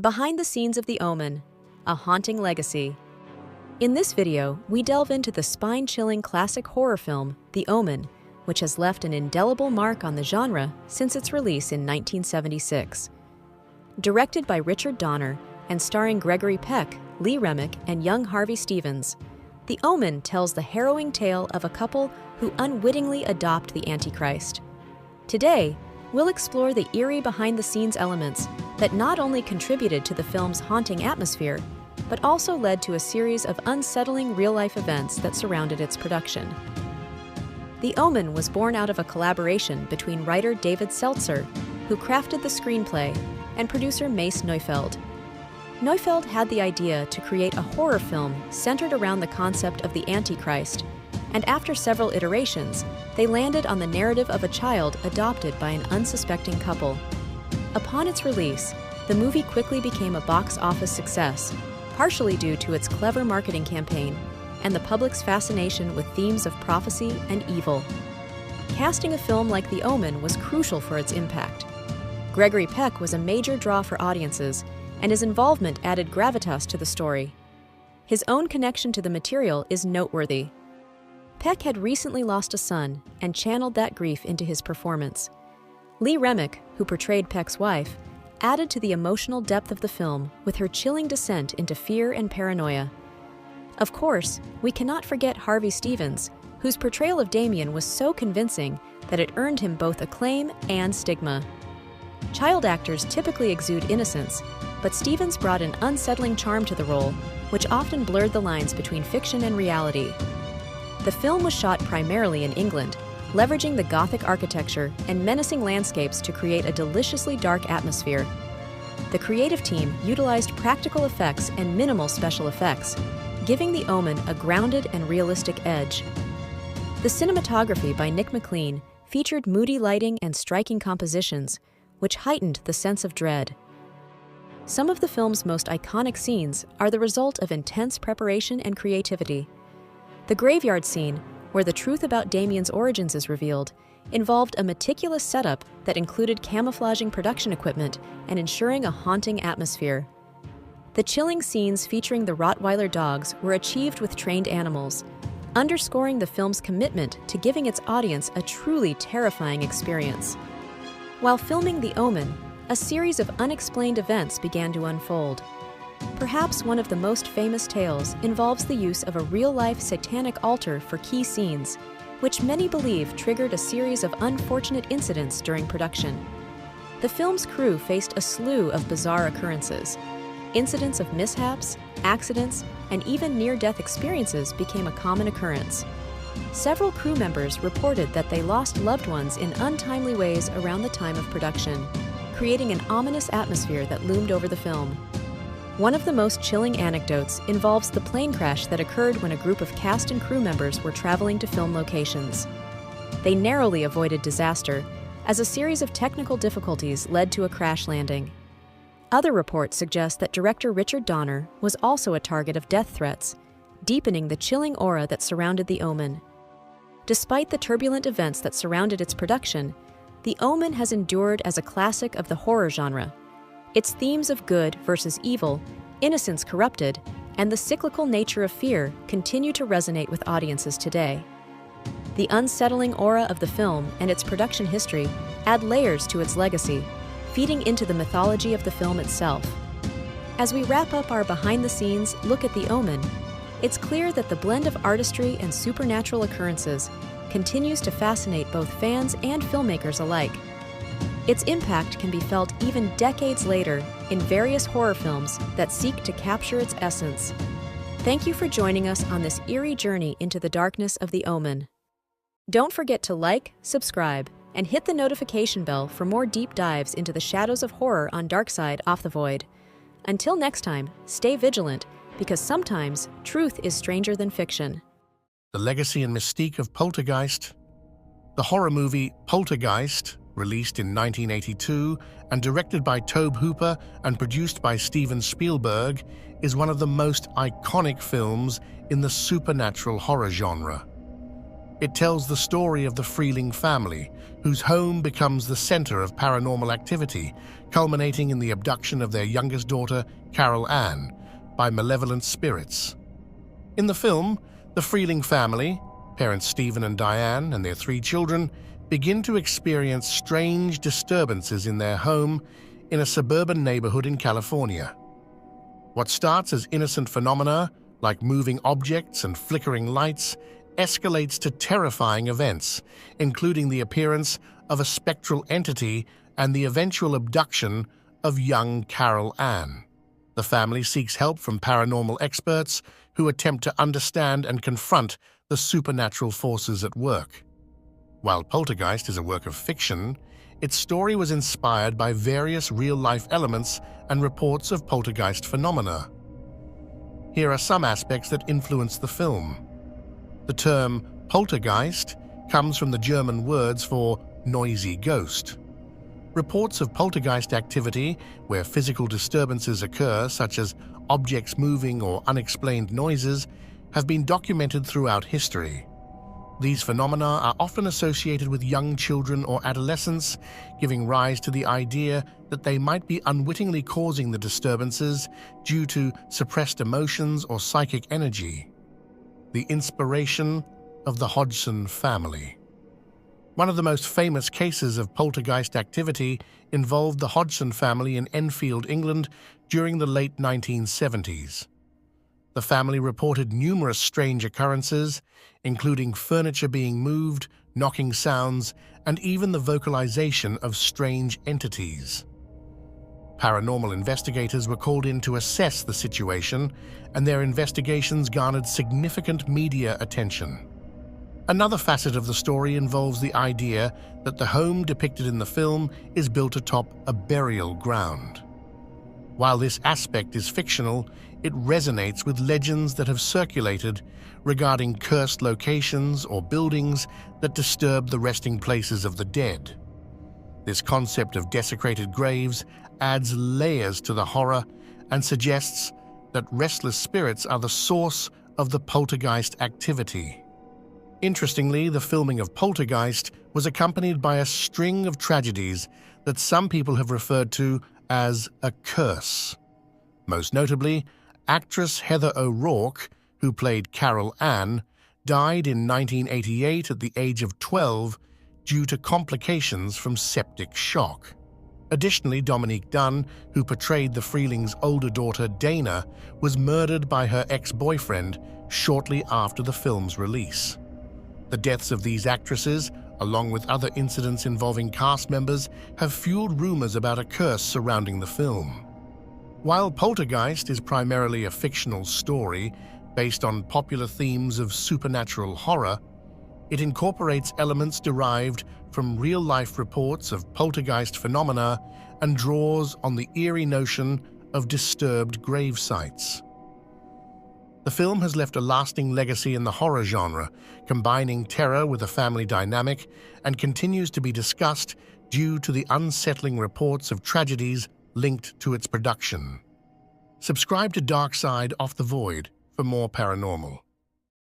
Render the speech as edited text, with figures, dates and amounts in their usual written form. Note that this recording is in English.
Behind the scenes of The Omen, a haunting legacy. In this video, we delve into the spine-chilling classic horror film, The Omen, which has left an indelible mark on the genre since its release in 1976. Directed by Richard Donner and starring Gregory Peck, Lee Remick, and young Harvey Stephens, The Omen tells the harrowing tale of a couple who unwittingly adopt the Antichrist. Today, we'll explore the eerie behind-the-scenes elements that not only contributed to the film's haunting atmosphere, but also led to a series of unsettling real-life events that surrounded its production. The Omen was born out of a collaboration between writer David Seltzer, who crafted the screenplay, and producer Mace Neufeld. Neufeld had the idea to create a horror film centered around the concept of the Antichrist, and after several iterations, they landed on the narrative of a child adopted by an unsuspecting couple. Upon its release, the movie quickly became a box office success, partially due to its clever marketing campaign and the public's fascination with themes of prophecy and evil. Casting a film like The Omen was crucial for its impact. Gregory Peck was a major draw for audiences, and his involvement added gravitas to the story. His own connection to the material is noteworthy. Peck had recently lost a son and channeled that grief into his performance. Lee Remick, who portrayed Peck's wife, added to the emotional depth of the film with her chilling descent into fear and paranoia. Of course, we cannot forget Harvey Stephens, whose portrayal of Damien was so convincing that it earned him both acclaim and stigma. Child actors typically exude innocence, but Stephens brought an unsettling charm to the role, which often blurred the lines between fiction and reality. The film was shot primarily in England, leveraging the Gothic architecture and menacing landscapes to create a deliciously dark atmosphere. The creative team utilized practical effects and minimal special effects, giving The Omen a grounded and realistic edge. The cinematography by Nick McLean featured moody lighting and striking compositions, which heightened the sense of dread. Some of the film's most iconic scenes are the result of intense preparation and creativity. The graveyard scene, where the truth about Damien's origins is revealed, involved a meticulous setup that included camouflaging production equipment and ensuring a haunting atmosphere. The chilling scenes featuring the Rottweiler dogs were achieved with trained animals, underscoring the film's commitment to giving its audience a truly terrifying experience. While filming The Omen, a series of unexplained events began to unfold. Perhaps one of the most famous tales involves the use of a real-life satanic altar for key scenes, which many believe triggered a series of unfortunate incidents during production. The film's crew faced a slew of bizarre occurrences. Incidents of mishaps, accidents, and even near-death experiences became a common occurrence. Several crew members reported that they lost loved ones in untimely ways around the time of production, creating an ominous atmosphere that loomed over the film. One of the most chilling anecdotes involves the plane crash that occurred when a group of cast and crew members were traveling to film locations. They narrowly avoided disaster, as a series of technical difficulties led to a crash landing. Other reports suggest that director Richard Donner was also a target of death threats, deepening the chilling aura that surrounded The Omen. Despite the turbulent events that surrounded its production, The Omen has endured as a classic of the horror genre. Its themes of good versus evil, innocence corrupted, and the cyclical nature of fear continue to resonate with audiences today. The unsettling aura of the film and its production history add layers to its legacy, feeding into the mythology of the film itself. As we wrap up our behind-the-scenes look at The Omen, it's clear that the blend of artistry and supernatural occurrences continues to fascinate both fans and filmmakers alike. Its impact can be felt even decades later in various horror films that seek to capture its essence. Thank you for joining us on this eerie journey into the darkness of The Omen. Don't forget to like, subscribe, and hit the notification bell for more deep dives into the shadows of horror on Dark Side Off the Void. Until next time, stay vigilant, because sometimes truth is stranger than fiction. The legacy and mystique of Poltergeist. The horror movie Poltergeist, released in 1982 and directed by Tobe Hooper and produced by Steven Spielberg, is one of the most iconic films in the supernatural horror genre. It tells the story of the Freeling family, whose home becomes the center of paranormal activity, culminating in the abduction of their youngest daughter, Carol Ann, by malevolent spirits. In the film, the Freeling family, parents Stephen and Diane and their 3 children, begin to experience strange disturbances in their home in a suburban neighborhood in California. What starts as innocent phenomena, like moving objects and flickering lights, escalates to terrifying events, including the appearance of a spectral entity and the eventual abduction of young Carol Ann. The family seeks help from paranormal experts who attempt to understand and confront the supernatural forces at work. While Poltergeist is a work of fiction, its story was inspired by various real-life elements and reports of poltergeist phenomena. Here are some aspects that influence the film. The term poltergeist comes from the German words for noisy ghost. Reports of poltergeist activity, where physical disturbances occur, such as objects moving or unexplained noises, have been documented throughout history. These phenomena are often associated with young children or adolescents, giving rise to the idea that they might be unwittingly causing the disturbances due to suppressed emotions or psychic energy. The inspiration of the Hodgson family. One of the most famous cases of poltergeist activity involved the Hodgson family in Enfield, England, during the late 1970s. The family reported numerous strange occurrences, including furniture being moved, knocking sounds, and even the vocalization of strange entities. Paranormal investigators were called in to assess the situation, and their investigations garnered significant media attention. Another facet of the story involves the idea that the home depicted in the film is built atop a burial ground. While this aspect is fictional, it resonates with legends that have circulated regarding cursed locations or buildings that disturb the resting places of the dead. This concept of desecrated graves adds layers to the horror and suggests that restless spirits are the source of the poltergeist activity. Interestingly, the filming of Poltergeist was accompanied by a string of tragedies that some people have referred to as a curse. Most notably, actress Heather O'Rourke, who played Carol Ann, died in 1988 at the age of 12 due to complications from septic shock. Additionally, Dominique Dunne, who portrayed the Freelings' older daughter Dana, was murdered by her ex-boyfriend shortly after the film's release. The deaths of these actresses, along with other incidents involving cast members, have fueled rumors about a curse surrounding the film. While Poltergeist is primarily a fictional story based on popular themes of supernatural horror, it incorporates elements derived from real-life reports of poltergeist phenomena and draws on the eerie notion of disturbed grave sites. The film has left a lasting legacy in the horror genre, combining terror with a family dynamic, and continues to be discussed due to the unsettling reports of tragedies linked to its production. Subscribe to Dark Side Off the Void for more paranormal.